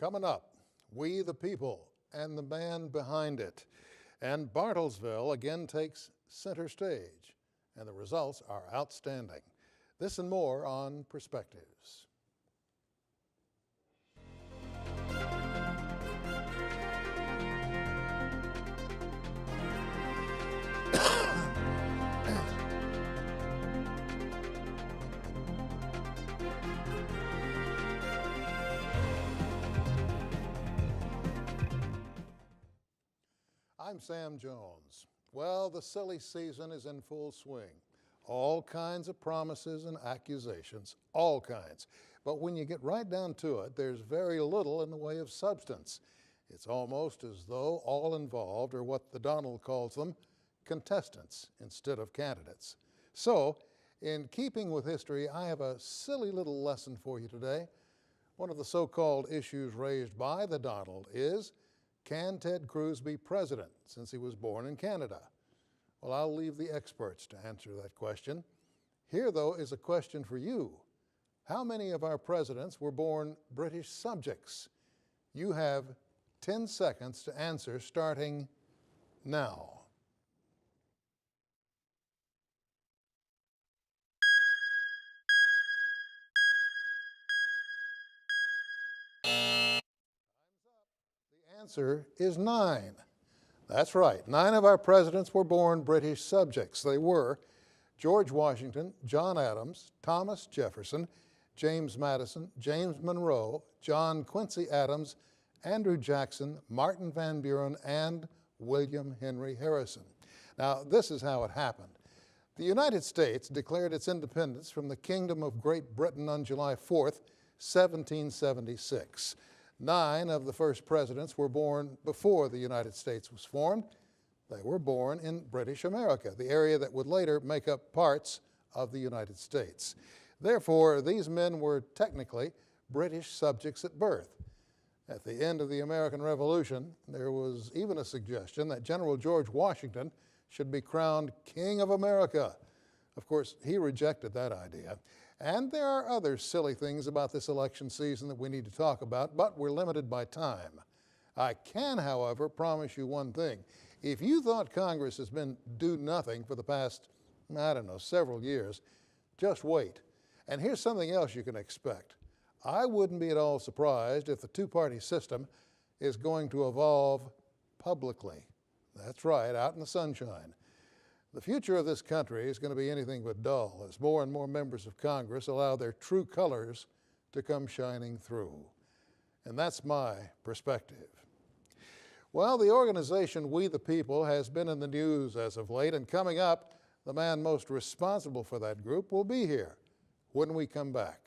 Coming up, We the People and the man behind it. And Bartlesville again takes center stage, and the results are outstanding. This and more on Perspectives. I'm Sam Jones. Well, the silly season is in full swing. All kinds of promises and accusations, all kinds. But when you get right down to it, there's very little in the way of substance. It's almost as though all involved are what the Donald calls them, contestants instead of candidates. So, in keeping with history, I have a silly little lesson for you today. One of the so-called issues raised by the Donald is, can Ted Cruz be president since he was born in Canada? Well, I'll leave the experts to answer that question. Here, though, is a question for you. How many of our presidents were born British subjects? You have 10 seconds to answer, starting now. The answer is 9. That's right. 9 of our presidents were born British subjects. They were George Washington, John Adams, Thomas Jefferson, James Madison, James Monroe, John Quincy Adams, Andrew Jackson, Martin Van Buren, and William Henry Harrison. Now, this is how it happened. The United States declared its independence from the Kingdom of Great Britain on July 4th, 1776. 9 of the first presidents were born before the United States was formed. They were born in British America, the area that would later make up parts of the United States. Therefore, these men were technically British subjects at birth. At the end of the American Revolution, there was even a suggestion that General George Washington should be crowned King of America. Of course, he rejected that idea. And there are other silly things about this election season that we need to talk about, but we're limited by time. I can, however, promise you one thing. If you thought Congress has been do nothing for the past, several years, just wait. And here's something else you can expect. I wouldn't be at all surprised if the two-party system is going to evolve publicly. That's right, out in the sunshine. The future of this country is going to be anything but dull as more and more members of Congress allow their true colors to come shining through. And that's my perspective. Well, the organization We the People has been in the news as of late, and coming up, the man most responsible for that group will be here when we come back.